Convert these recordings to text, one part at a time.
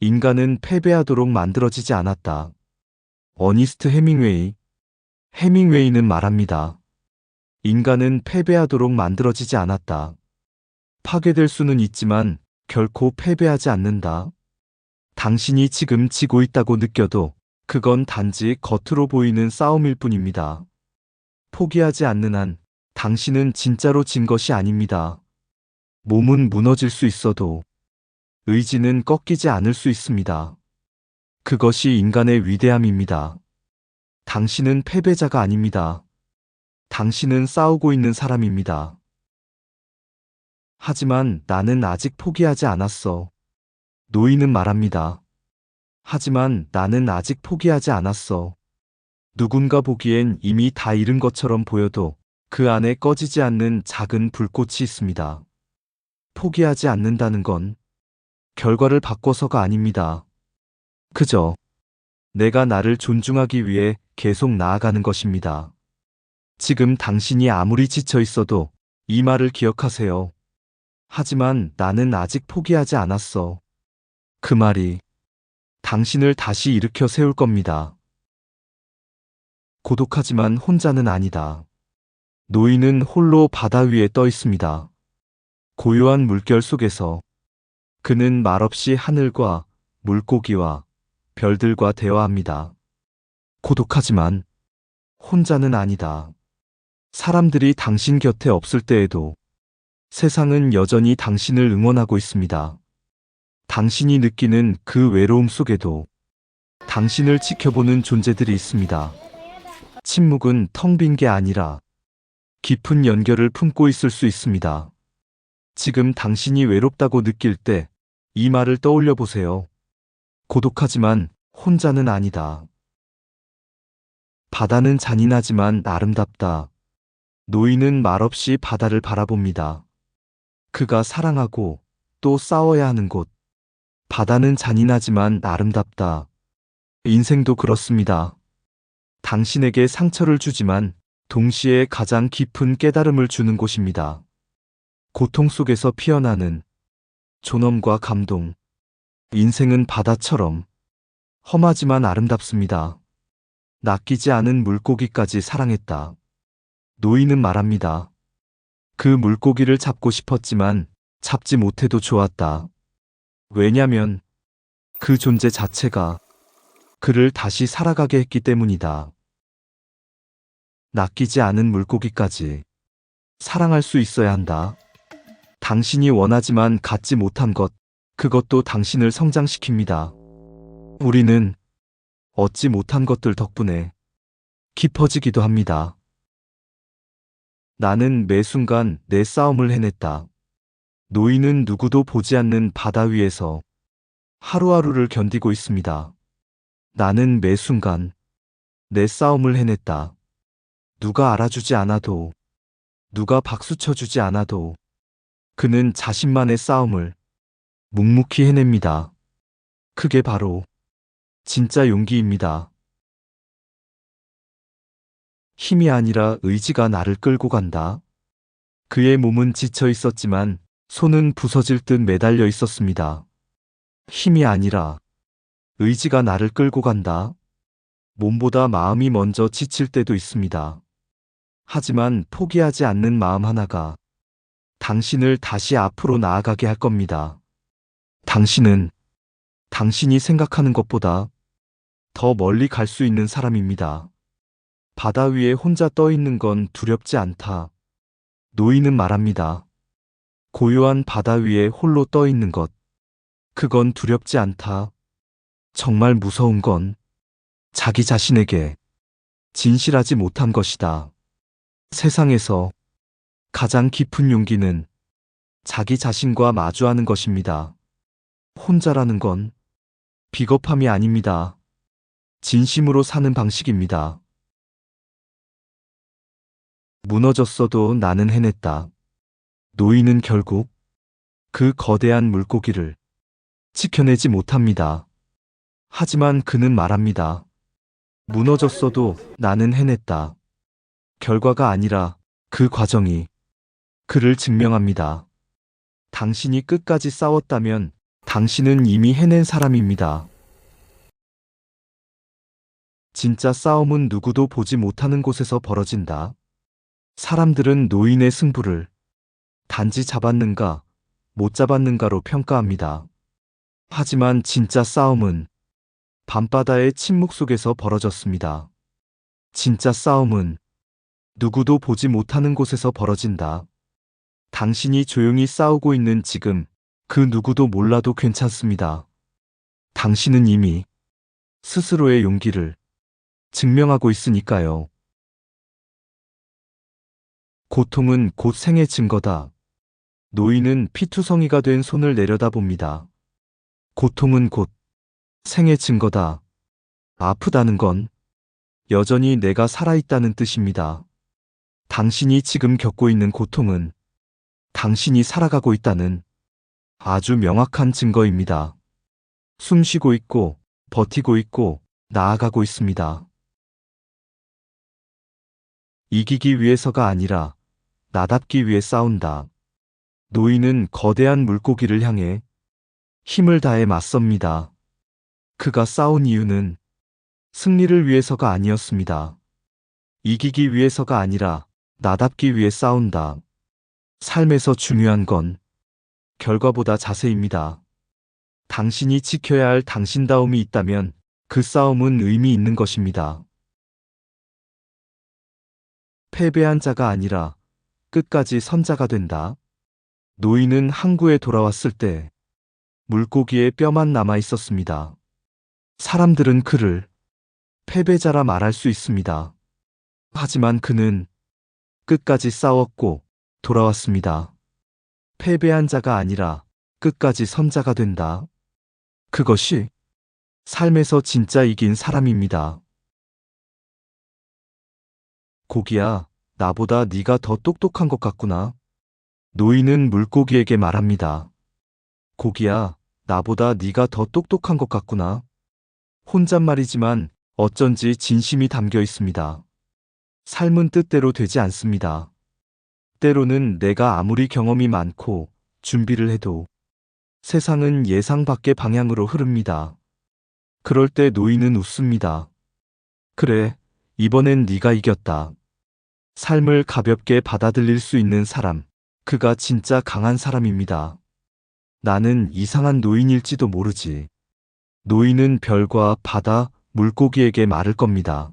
인간은 패배하도록 만들어지지 않았다. 어니스트 해밍웨이. 해밍웨이는 말합니다. 인간은 패배하도록 만들어지지 않았다. 파괴될 수는 있지만 결코 패배하지 않는다. 당신이 지금 지고 있다고 느껴도 그건 단지 겉으로 보이는 싸움일 뿐입니다. 포기하지 않는 한 당신은 진짜로 진 것이 아닙니다. 몸은 무너질 수 있어도 의지는 꺾이지 않을 수 있습니다. 그것이 인간의 위대함입니다. 당신은 패배자가 아닙니다. 당신은 싸우고 있는 사람입니다. 하지만 나는 아직 포기하지 않았어. 노인은 말합니다. 하지만 나는 아직 포기하지 않았어. 누군가 보기엔 이미 다 잃은 것처럼 보여도 그 안에 꺼지지 않는 작은 불꽃이 있습니다. 포기하지 않는다는 건 결과를 바꿔서가 아닙니다. 그저 내가 나를 존중하기 위해 계속 나아가는 것입니다. 지금 당신이 아무리 지쳐 있어도 이 말을 기억하세요. 하지만 나는 아직 포기하지 않았어. 그 말이 당신을 다시 일으켜 세울 겁니다. 고독하지만 혼자는 아니다. 노인은 홀로 바다 위에 떠 있습니다. 고요한 물결 속에서 그는 말없이 하늘과 물고기와 별들과 대화합니다. 고독하지만 혼자는 아니다. 사람들이 당신 곁에 없을 때에도 세상은 여전히 당신을 응원하고 있습니다. 당신이 느끼는 그 외로움 속에도 당신을 지켜보는 존재들이 있습니다. 침묵은 텅 빈 게 아니라 깊은 연결을 품고 있을 수 있습니다. 지금 당신이 외롭다고 느낄 때 이 말을 떠올려 보세요. 고독하지만 혼자는 아니다. 바다는 잔인하지만 아름답다. 노인은 말없이 바다를 바라봅니다. 그가 사랑하고 또 싸워야 하는 곳. 바다는 잔인하지만 아름답다. 인생도 그렇습니다. 당신에게 상처를 주지만 동시에 가장 깊은 깨달음을 주는 곳입니다. 고통 속에서 피어나는 존엄과 감동. 인생은 바다처럼 험하지만 아름답습니다. 낚이지 않은 물고기까지 사랑했다. 노인은 말합니다. 그 물고기를 잡고 싶었지만 잡지 못해도 좋았다. 왜냐면 그 존재 자체가 그를 다시 살아가게 했기 때문이다. 낚이지 않은 물고기까지 사랑할 수 있어야 한다. 당신이 원하지만 갖지 못한 것, 그것도 당신을 성장시킵니다. 우리는 얻지 못한 것들 덕분에 깊어지기도 합니다. 나는 매 순간 내 싸움을 해냈다. 노인은 누구도 보지 않는 바다 위에서 하루하루를 견디고 있습니다. 나는 매 순간 내 싸움을 해냈다. 누가 알아주지 않아도, 누가 박수 쳐주지 않아도 그는 자신만의 싸움을 묵묵히 해냅니다. 그게 바로 진짜 용기입니다. 힘이 아니라 의지가 나를 끌고 간다. 그의 몸은 지쳐 있었지만 손은 부서질 듯 매달려 있었습니다. 힘이 아니라 의지가 나를 끌고 간다. 몸보다 마음이 먼저 지칠 때도 있습니다. 하지만 포기하지 않는 마음 하나가 당신을 다시 앞으로 나아가게 할 겁니다. 당신은 당신이 생각하는 것보다 더 멀리 갈 수 있는 사람입니다. 바다 위에 혼자 떠 있는 건 두렵지 않다. 노인은 말합니다. 고요한 바다 위에 홀로 떠 있는 것. 그건 두렵지 않다. 정말 무서운 건 자기 자신에게 진실하지 못한 것이다. 세상에서 가장 깊은 용기는 자기 자신과 마주하는 것입니다. 혼자라는 건 비겁함이 아닙니다. 진심으로 사는 방식입니다. 무너졌어도 나는 해냈다. 노인은 결국 그 거대한 물고기를 지켜내지 못합니다. 하지만 그는 말합니다. 무너졌어도 나는 해냈다. 결과가 아니라 그 과정이 그를 증명합니다. 당신이 끝까지 싸웠다면 당신은 이미 해낸 사람입니다. 진짜 싸움은 누구도 보지 못하는 곳에서 벌어진다. 사람들은 노인의 승부를 단지 잡았는가, 못 잡았는가로 평가합니다. 하지만 진짜 싸움은 밤바다의 침묵 속에서 벌어졌습니다. 진짜 싸움은 누구도 보지 못하는 곳에서 벌어진다. 당신이 조용히 싸우고 있는 지금 그 누구도 몰라도 괜찮습니다. 당신은 이미 스스로의 용기를 증명하고 있으니까요. 고통은 곧 생의 증거다. 노인은 피투성이가 된 손을 내려다봅니다. 고통은 곧 생의 증거다. 아프다는 건 여전히 내가 살아있다는 뜻입니다. 당신이 지금 겪고 있는 고통은 당신이 살아가고 있다는 아주 명확한 증거입니다. 숨 쉬고 있고, 버티고 있고, 나아가고 있습니다. 이기기 위해서가 아니라 나답기 위해 싸운다. 노인은 거대한 물고기를 향해 힘을 다해 맞섭니다. 그가 싸운 이유는 승리를 위해서가 아니었습니다. 이기기 위해서가 아니라 나답기 위해 싸운다. 삶에서 중요한 건 결과보다 자세입니다. 당신이 지켜야 할 당신다움이 있다면 그 싸움은 의미 있는 것입니다. 패배한 자가 아니라 끝까지 선자가 된다. 노인은 항구에 돌아왔을 때 물고기의 뼈만 남아 있었습니다. 사람들은 그를 패배자라 말할 수 있습니다. 하지만 그는 끝까지 싸웠고 돌아왔습니다. 패배한 자가 아니라 끝까지 선자가 된다. 그것이 삶에서 진짜 이긴 사람입니다. 고기야, 나보다 네가 더 똑똑한 것 같구나. 노인은 물고기에게 말합니다. 고기야, 나보다 네가 더 똑똑한 것 같구나. 혼잣말이지만 어쩐지 진심이 담겨 있습니다. 삶은 뜻대로 되지 않습니다. 때로는 내가 아무리 경험이 많고 준비를 해도 세상은 예상 밖의 방향으로 흐릅니다. 그럴 때 노인은 웃습니다. 그래, 이번엔 네가 이겼다. 삶을 가볍게 받아들일 수 있는 사람, 그가 진짜 강한 사람입니다. 나는 이상한 노인일지도 모르지. 노인은 별과 바다, 물고기에게 말을 겁니다.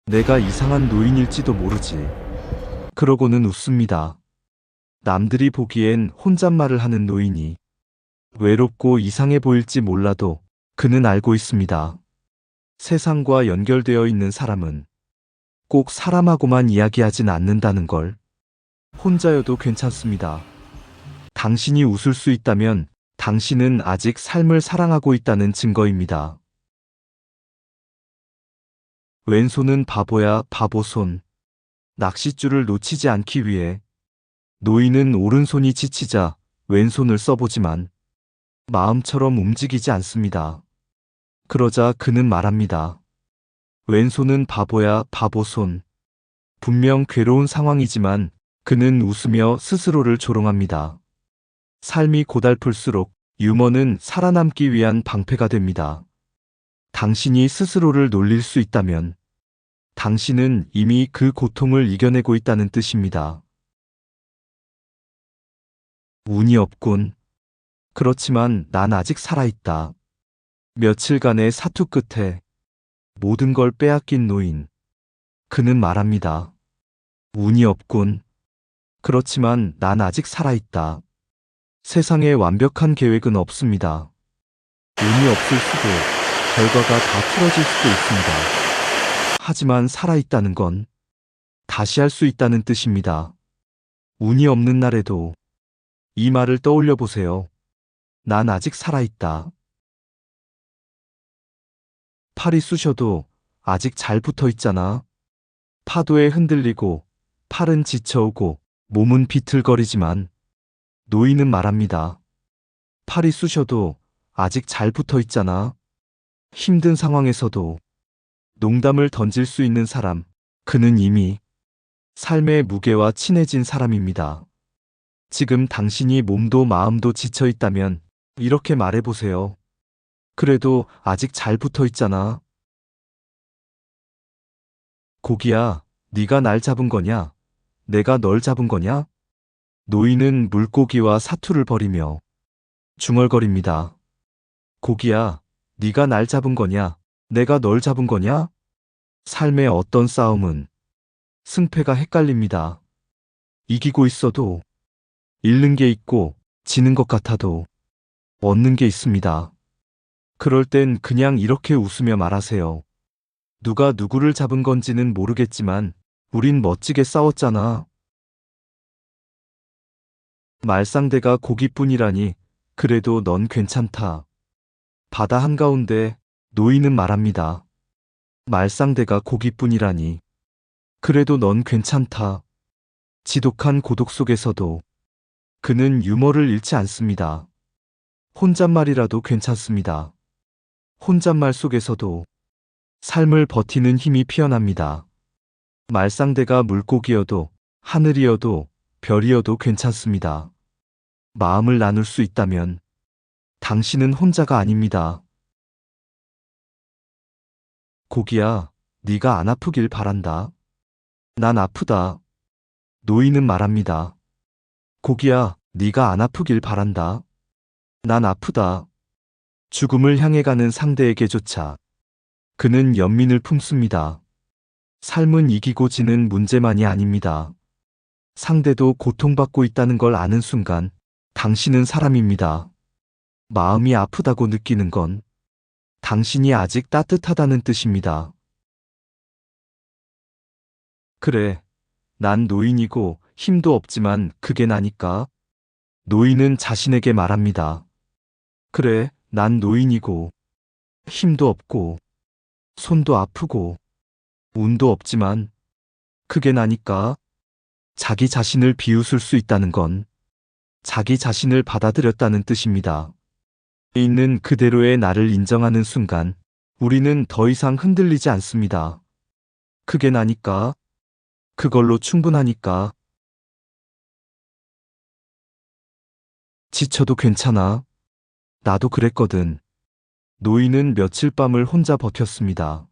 내가 이상한 노인일지도 모르지. 그러고는 웃습니다. 남들이 보기엔 혼잣말을 하는 노인이 외롭고 이상해 보일지 몰라도 그는 알고 있습니다. 세상과 연결되어 있는 사람은 꼭 사람하고만 이야기하진 않는다는 걸. 혼자여도 괜찮습니다. 당신이 웃을 수 있다면 당신은 아직 삶을 사랑하고 있다는 증거입니다. 왼손은 바보야, 바보손. 낚싯줄을 놓치지 않기 위해 노인은 오른손이 지치자 왼손을 써보지만 마음처럼 움직이지 않습니다. 그러자 그는 말합니다. 왼손은 바보야, 바보손. 분명 괴로운 상황이지만 그는 웃으며 스스로를 조롱합니다. 삶이 고달플수록 유머는 살아남기 위한 방패가 됩니다. 당신이 스스로를 놀릴 수 있다면 당신은 이미 그 고통을 이겨내고 있다는 뜻입니다. 운이 없군. 그렇지만 난 아직 살아있다. 며칠간의 사투 끝에 모든 걸 빼앗긴 노인. 그는 말합니다. 운이 없군. 그렇지만 난 아직 살아있다. 세상에 완벽한 계획은 없습니다. 운이 없을 수도, 결과가 다 틀어질 수도 있습니다. 하지만 살아있다는 건 다시 할 수 있다는 뜻입니다. 운이 없는 날에도 이 말을 떠올려 보세요. 난 아직 살아있다. 팔이 쑤셔도 아직 잘 붙어 있잖아. 파도에 흔들리고 팔은 지쳐오고 몸은 비틀거리지만 노인은 말합니다. 팔이 쑤셔도 아직 잘 붙어 있잖아. 힘든 상황에서도 농담을 던질 수 있는 사람, 그는 이미 삶의 무게와 친해진 사람입니다. 지금 당신이 몸도 마음도 지쳐 있다면 이렇게 말해보세요. 그래도 아직 잘 붙어 있잖아. 고기야, 네가 날 잡은 거냐? 내가 널 잡은 거냐? 노인은 물고기와 사투를 벌이며 중얼거립니다. 고기야, 네가 날 잡은 거냐? 내가 널 잡은 거냐? 삶의 어떤 싸움은 승패가 헷갈립니다. 이기고 있어도 잃는 게 있고 지는 것 같아도 얻는 게 있습니다. 그럴 땐 그냥 이렇게 웃으며 말하세요. 누가 누구를 잡은 건지는 모르겠지만 우린 멋지게 싸웠잖아. 말상대가 고기뿐이라니 그래도 넌 괜찮다. 바다 한가운데 노인은 말합니다. 말상대가 고기뿐이라니 그래도 넌 괜찮다. 지독한 고독 속에서도 그는 유머를 잃지 않습니다. 혼잣말이라도 괜찮습니다. 혼잣말 속에서도 삶을 버티는 힘이 피어납니다. 말상대가 물고기여도 하늘이어도 별이어도 괜찮습니다. 마음을 나눌 수 있다면 당신은 혼자가 아닙니다. 고기야, 네가 안 아프길 바란다. 난 아프다. 노인은 말합니다. 고기야, 네가 안 아프길 바란다. 난 아프다. 죽음을 향해 가는 상대에게조차 그는 연민을 품습니다. 삶은 이기고 지는 문제만이 아닙니다. 상대도 고통받고 있다는 걸 아는 순간 당신은 사람입니다. 마음이 아프다고 느끼는 건 당신이 아직 따뜻하다는 뜻입니다. 그래, 난 노인이고 힘도 없지만 그게 나니까. 노인은 자신에게 말합니다. 그래, 난 노인이고 힘도 없고 손도 아프고 운도 없지만 그게 나니까. 자기 자신을 비웃을 수 있다는 건 자기 자신을 받아들였다는 뜻입니다. 있는 그대로의 나를 인정하는 순간 우리는 더 이상 흔들리지 않습니다. 그게 나니까. 그걸로 충분하니까. 지쳐도 괜찮아. 나도 그랬거든. 노인은 며칠 밤을 혼자 버텼습니다.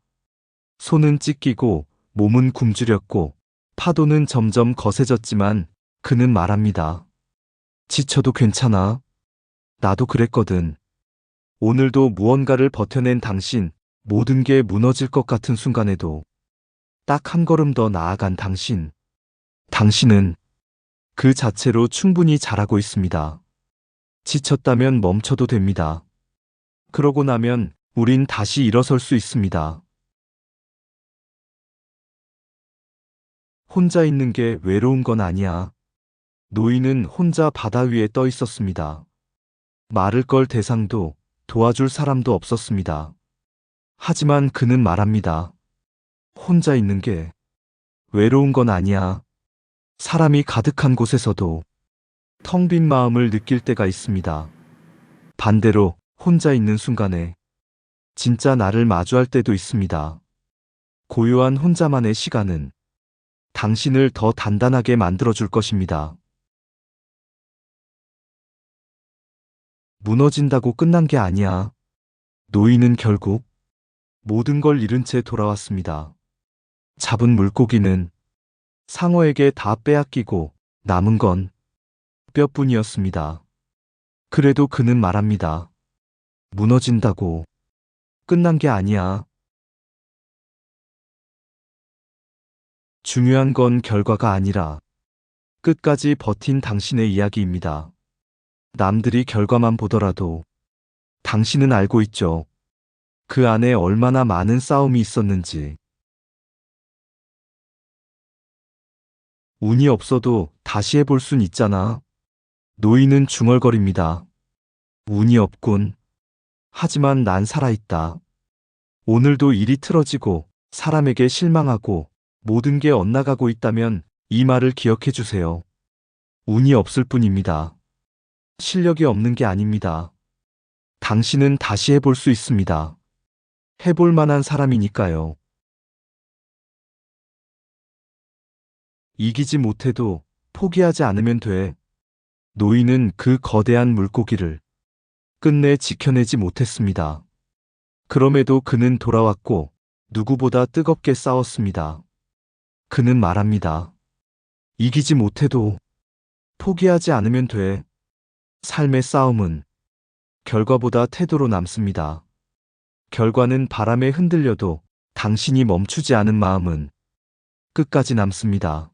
손은 찢기고 몸은 굶주렸고 파도는 점점 거세졌지만 그는 말합니다. 지쳐도 괜찮아. 나도 그랬거든. 오늘도 무언가를 버텨낸 당신, 모든 게 무너질 것 같은 순간에도 딱 한 걸음 더 나아간 당신. 당신은 그 자체로 충분히 잘하고 있습니다. 지쳤다면 멈춰도 됩니다. 그러고 나면 우린 다시 일어설 수 있습니다. 혼자 있는 게 외로운 건 아니야. 노인은 혼자 바다 위에 떠 있었습니다. 말을 걸 대상도 도와줄 사람도 없었습니다. 하지만 그는 말합니다. 혼자 있는 게 외로운 건 아니야. 사람이 가득한 곳에서도 텅 빈 마음을 느낄 때가 있습니다. 반대로 혼자 있는 순간에 진짜 나를 마주할 때도 있습니다. 고요한 혼자만의 시간은 당신을 더 단단하게 만들어줄 것입니다. 무너진다고 끝난 게 아니야. 노인은 결국 모든 걸 잃은 채 돌아왔습니다. 잡은 물고기는 상어에게 다 빼앗기고 남은 건 뼈뿐이었습니다. 그래도 그는 말합니다. 무너진다고 끝난 게 아니야. 중요한 건 결과가 아니라 끝까지 버틴 당신의 이야기입니다. 남들이 결과만 보더라도 당신은 알고 있죠. 그 안에 얼마나 많은 싸움이 있었는지. 운이 없어도 다시 해볼 순 있잖아. 노인은 중얼거립니다. 운이 없군. 하지만 난 살아있다. 오늘도 일이 틀어지고 사람에게 실망하고 모든 게 엇나가고 있다면 이 말을 기억해 주세요. 운이 없을 뿐입니다. 실력이 없는 게 아닙니다. 당신은 다시 해볼 수 있습니다. 해볼 만한 사람이니까요. 이기지 못해도 포기하지 않으면 돼. 노인은 그 거대한 물고기를 끝내 지켜내지 못했습니다. 그럼에도 그는 돌아왔고 누구보다 뜨겁게 싸웠습니다. 그는 말합니다. 이기지 못해도 포기하지 않으면 돼. 삶의 싸움은 결과보다 태도로 남습니다. 결과는 바람에 흔들려도 당신이 멈추지 않은 마음은 끝까지 남습니다.